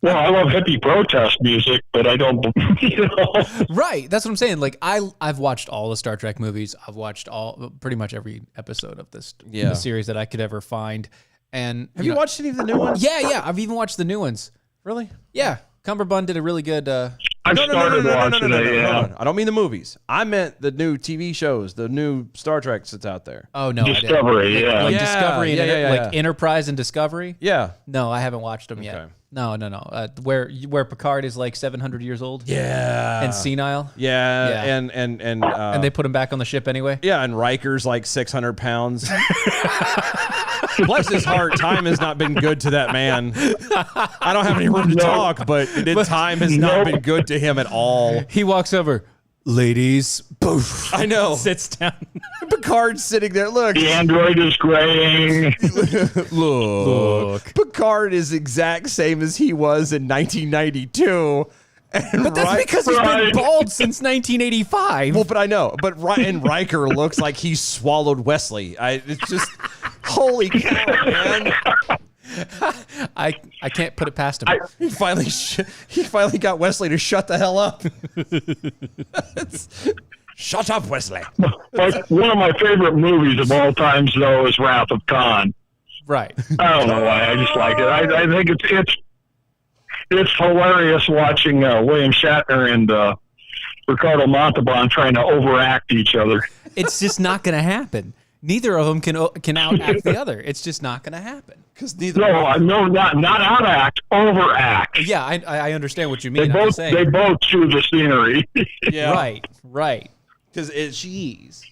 Well, I love hippie protest music, but I don't. Right, that's what I'm saying. Like I've watched all the Star Trek movies. I've watched pretty much every episode of this the series that I could ever find. And have you watched any of the new ones? Yeah. I've even watched the new ones. Really? Yeah. Cumberbund did a really good. I started watching it. Yeah. I don't mean the movies. I meant the new TV shows, the new Star Treks that's out there. Oh no, Discovery. Discovery, and yeah. like Enterprise and Discovery. Yeah. No, I haven't watched them yet. No. Where Picard is like 700 years old. Yeah. And senile. Yeah. And they put him back on the ship anyway. Yeah, and Riker's like 600 pounds. Bless his heart, time has not been good to that man. I don't have any room to talk, but time has not been good to him at all. He walks over. Ladies, poof. I know. Sits down. Picard's sitting there. Look. The android is graying. Look. Picard is exact same as he was in 1992. But that's because he's been bald since 1985. Well, but I know. But Riker looks like he swallowed Wesley. It's just, holy cow, man. I can't put it past him. He finally got Wesley to shut the hell up. Shut up, Wesley. One of my favorite movies of all times, though, is Wrath of Khan. Right. I don't know why. I just like it. I think it's hilarious watching William Shatner and Ricardo Montalban trying to overact each other. It's just not going to happen. Neither of them can outact the other. It's just not going to happen. Because neither. No, not outact, overact. Yeah, I understand what you mean. They both chew the scenery. Yeah. Right. Because she's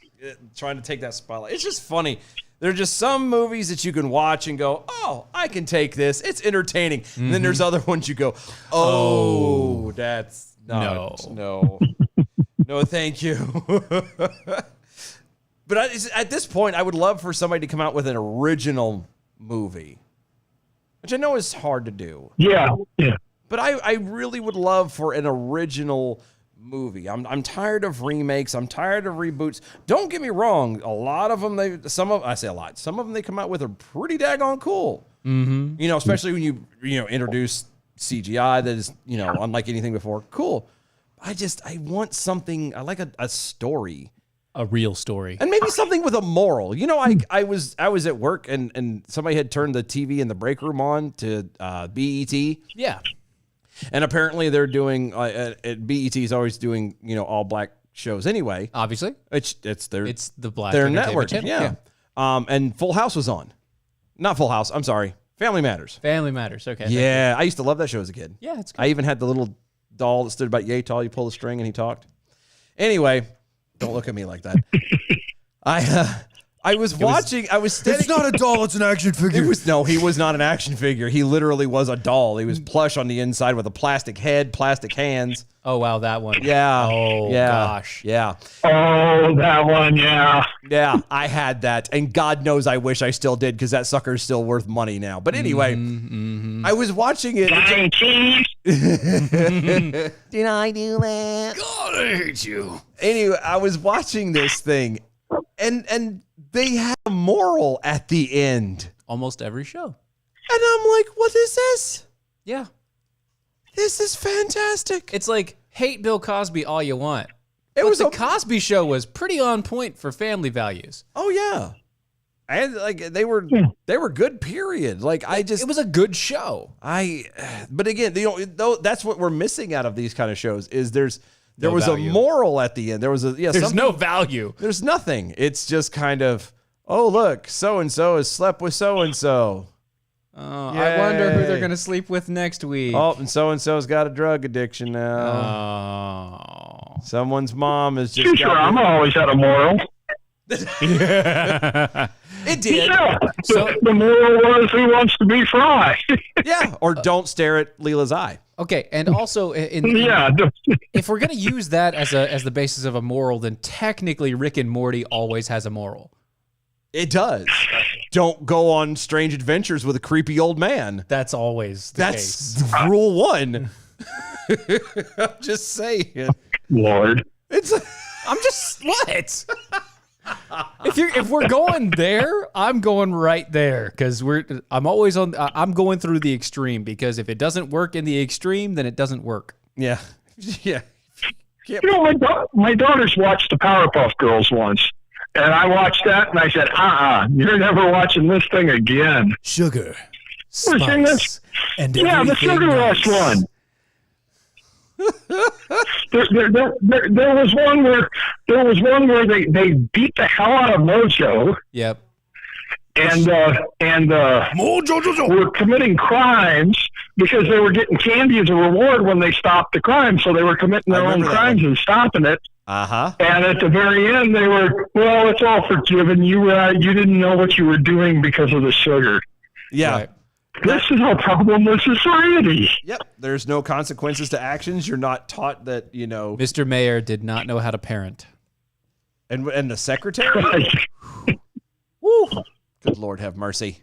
trying to take that spotlight. It's just funny. There are just some movies that you can watch and go, oh, I can take this. It's entertaining. Mm-hmm. And then there's other ones you go, oh, that's not, no, thank you. But at this point, I would love for somebody to come out with an original movie, which I know is hard to do. Yeah. But I really would love for an original movie. I'm tired of remakes. I'm tired of reboots. Don't get me wrong. A lot of them, some of them they come out with are pretty daggone cool. Mm-hmm. You know, especially when you introduce CGI that is, unlike anything before. Cool. I want something. I like a story. A real story. And maybe something with a moral. I was at work and somebody had turned the TV in the break room on to BET. Yeah. And apparently they're doing BET is always doing all black shows anyway. Obviously, it's the black their network. Channel. Yeah. And Full House was on. Not Full House. I'm sorry. Family Matters. Family Matters. Okay. Yeah, I used to love that show as a kid. Yeah, it's good. I even had the little doll that stood about yay tall. You pull the string and he talked. Anyway, don't look at me like that. I was watching. I was standing. It's not a doll. It's an action figure. He was not an action figure. He literally was a doll. He was plush on the inside with a plastic head, plastic hands. Oh wow, that one. Yeah. Oh yeah. gosh. Yeah. Oh, that one. Yeah. Yeah. I had that, and God knows I wish I still did because that sucker is still worth money now. But anyway, I was watching it. Did I do that? God, I hate you. Anyway, I was watching this thing, and they have a moral at the end. Almost every show. And I'm like, what is this? Yeah. This is fantastic. It's like, hate Bill Cosby all you want. The Cosby Show was pretty on point for family values. Oh, yeah. And they were good, period. It was a good show. But again, that's what we're missing out of these kind of shows is there was value. a moral at the end. There's no value. There's nothing. It's just kind of, oh, look, so-and-so has slept with so-and-so. Oh, I wonder who they're going to sleep with next week. Oh, and so-and-so's got a drug addiction now. Oh. Someone's mom is just... Sure, I'm always had a moral. It did. Yeah. So the moral was who wants to be Fry. Yeah, or don't stare at Leela's eye. Okay, and also, if we're going to use that as the basis of a moral, then technically Rick and Morty always has a moral. It does. Don't go on strange adventures with a creepy old man. That's always the case. That's rule one. I'm just saying. Lord. I'm just what? If we're going there, I'm going right there because I'm always on. I'm going through the extreme because if it doesn't work in the extreme, then it doesn't work. Yeah, yeah. My daughters watched the Powerpuff Girls once, and I watched that, and I said, you're never watching this thing again. Sugar, spice, and yeah, the Sugar Rush one. There was one where they beat the hell out of Mojo. Yep. And Mojo were committing crimes because they were getting candy as a reward when they stopped the crime. So they were committing their own crimes and stopping it. Uh-huh. And at the very end, they were, well, it's all forgiven. You didn't know what you were doing because of the sugar. Yeah. Right. This is a problem with society. Yep. There's no consequences to actions. You're not taught that, you know. Mr. Mayor did not know how to parent. And the secretary? Woo. Good Lord have mercy.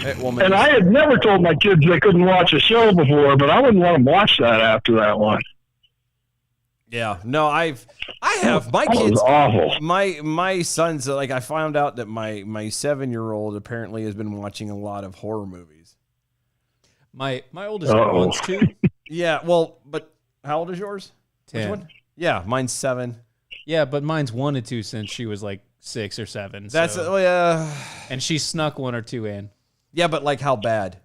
That woman and I had never told my kids they couldn't watch a show before, but I wouldn't let them watch that after that one. Yeah, no, I have my kids. Was awful. My sons, like, I found out that my 7-year-old apparently has been watching a lot of horror movies. My oldest wants to. Yeah, well, but how old is yours? 10. Which one? Yeah, mine's 7. Yeah, but mine's wanted to since she was like 6 or 7. That's so. And she snuck 1 or 2 in. Yeah, but like how bad?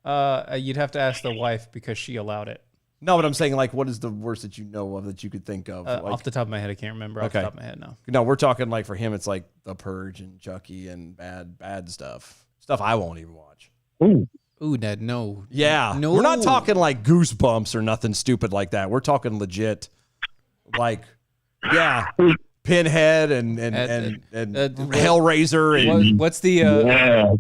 You'd have to ask the wife because she allowed it. No, but I'm saying, like, what is the worst that you know of that you could think of? Like, off the top of my head, I can't remember. Off the top of my head, no. No, we're talking like for him, it's like The Purge and Chucky and bad stuff. Stuff I won't even watch. Ooh, Ned, no. Yeah, no. We're not talking like Goosebumps or nothing stupid like that. We're talking legit, like, yeah, Pinhead and Hellraiser and what's the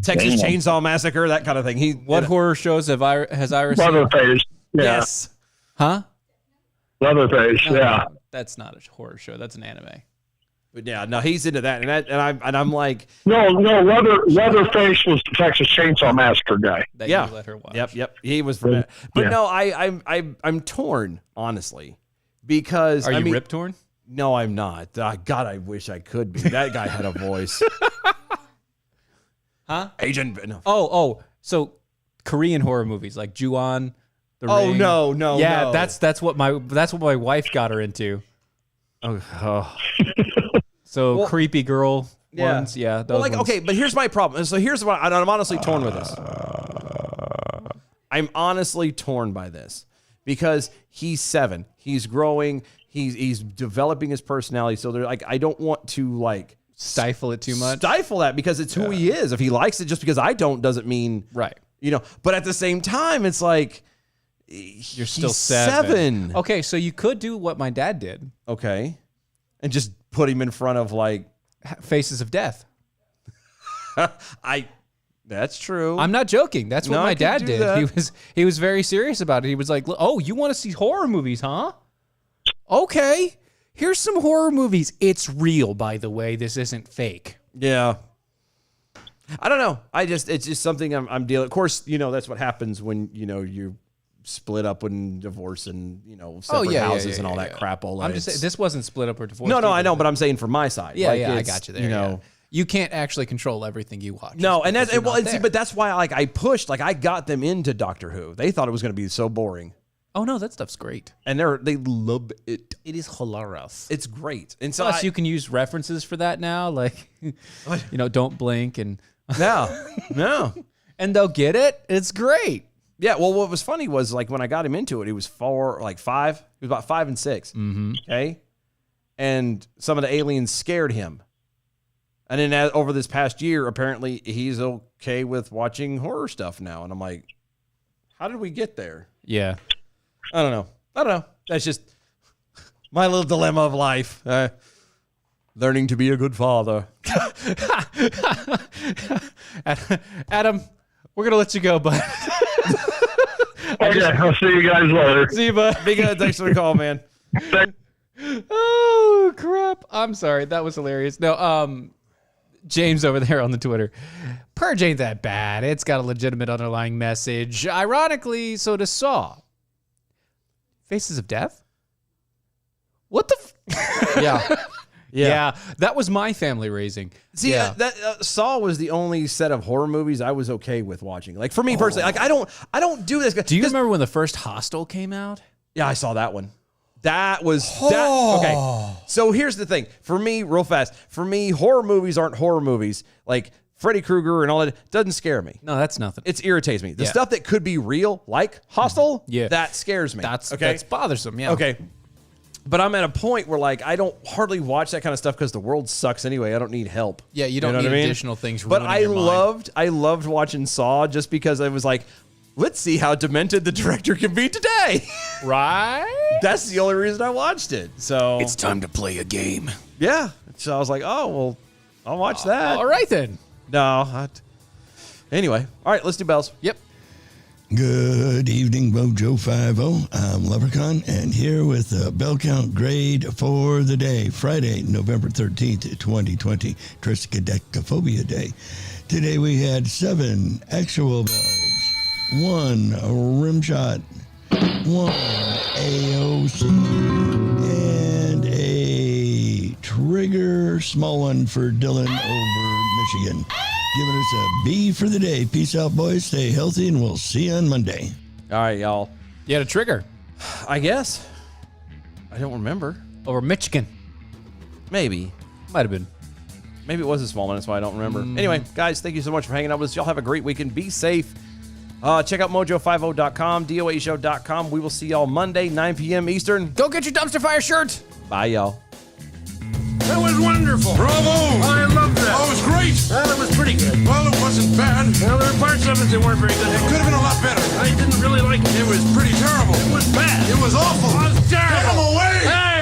Texas Chainsaw Massacre, that kind of thing. What horror shows has Iris seen? Leatherface. Yeah. Yes. Huh? Leatherface. No, yeah. That's not a horror show. That's an anime. But yeah, no, he's into that, and I'm like, no, Leatherface was the Texas Chainsaw Massacre guy. That you let her watch. Yep, he was from that. But no, I'm torn, honestly, because Are you rip torn? No, I'm not. God, I wish I could be. That guy had a voice. Huh? Agent. No. Oh, so Korean horror movies like Ju-on, The Ring. No. Yeah, that's what my wife got her into. Oh. So creepy girl ones, yeah. Those ones. Okay, but here's my problem. So here's what I'm honestly torn with this. I'm honestly torn by this because he's 7. He's growing. He's developing his personality. So they're like, I don't want to like stifle it too much. Stifle that because it's who he is. If he likes it, just because I don't doesn't mean right. You know. But at the same time, it's like you're still 7. Okay, so you could do what my dad did. Okay, and just put him in front of like Faces of Death. That's true. I'm not joking. That's what my dad did. That. He was very serious about it. He was like, "Oh, you want to see horror movies, huh? Okay, here's some horror movies. It's real, by the way. This isn't fake." Yeah. I don't know. It's just something I'm dealing. Of course, you know that's what happens when you split up and divorce and separate houses and all that crap. I'm just saying this wasn't split up or divorced. No, I know, but I'm saying from my side. Yeah, I got you there. You can't actually control everything you watch. No, and but that's why I pushed. Like I got them into Doctor Who. They thought it was going to be so boring. Oh no, that stuff's great, and they love it. It is hilarious. It's great, and so plus you can use references for that now, like don't blink and no, and they'll get it. It's great. Yeah. Well, what was funny was like when I got him into it, he was 5. He was about 5 and 6. Mm-hmm. Okay, and some of the aliens scared him. And then over this past year, apparently he's okay with watching horror stuff now. And I'm like, how did we get there? Yeah. I don't know. That's just my little dilemma of life. Learning to be a good father. Adam, we're going to let you go, bud. Okay, I'll see you guys later. See you, bud. Be good. Thanks for the call, man. Oh, crap. I'm sorry. That was hilarious. No, James over there on the Twitter. Purge ain't that bad. It's got a legitimate underlying message. Ironically, so does Saw. Faces of Death? What the Yeah, that was my family raising. See, that Saw was the only set of horror movies I was okay with watching. Like for me personally, like I don't do this. Do you remember when the first Hostel came out? Yeah, I saw that one. That was okay. So here's the thing. For me, real fast. For me, horror movies aren't horror movies. Like Freddy Krueger and all that doesn't scare me. No, that's nothing. It irritates me. The stuff that could be real, like Hostel, that scares me. That's bothersome. Yeah. Okay. But I'm at a point where like I don't hardly watch that kind of stuff because the world sucks anyway. I don't need help. Yeah, you don't need additional things. But I loved watching Saw just because I was like, let's see how demented the director can be today. Right? That's the only reason I watched it. So It's time to play a game. yeah. So I was like, oh, well, I'll watch that. All right, then. No. Anyway. All right, let's do bells. Yep. Good evening, Mojo 50. I'm Leprechaun, and here with a bell count grade for the day, Friday, November 13th, 2020, Triskaidekaphobia Day. Today we had 7 actual bells, 1 rim shot, 1 AOC, and a trigger, small one for Dylan over Michigan. Giving us a B for the day. Peace out, boys. Stay healthy, and we'll see you on Monday. All right, y'all. You had a trigger. I guess. I don't remember. Over Michigan. Maybe. Might have been. Maybe it was a small one. That's why I don't remember. Anyway, guys, thank you so much for hanging out with us. Y'all have a great weekend. Be safe. Check out mojo50.com, doashow.com. We will see y'all Monday, 9 p.m. Eastern. Go get your dumpster fire shirt. Bye, y'all. That was wonderful. Bravo! I loved that. Oh, it was great. Well, it was pretty good. Well, it wasn't bad. Well, there were parts of it that weren't very good. It could have been a lot better. I didn't really like it. It was pretty terrible. It was bad. It was awful. It was terrible. Get him away! Hey!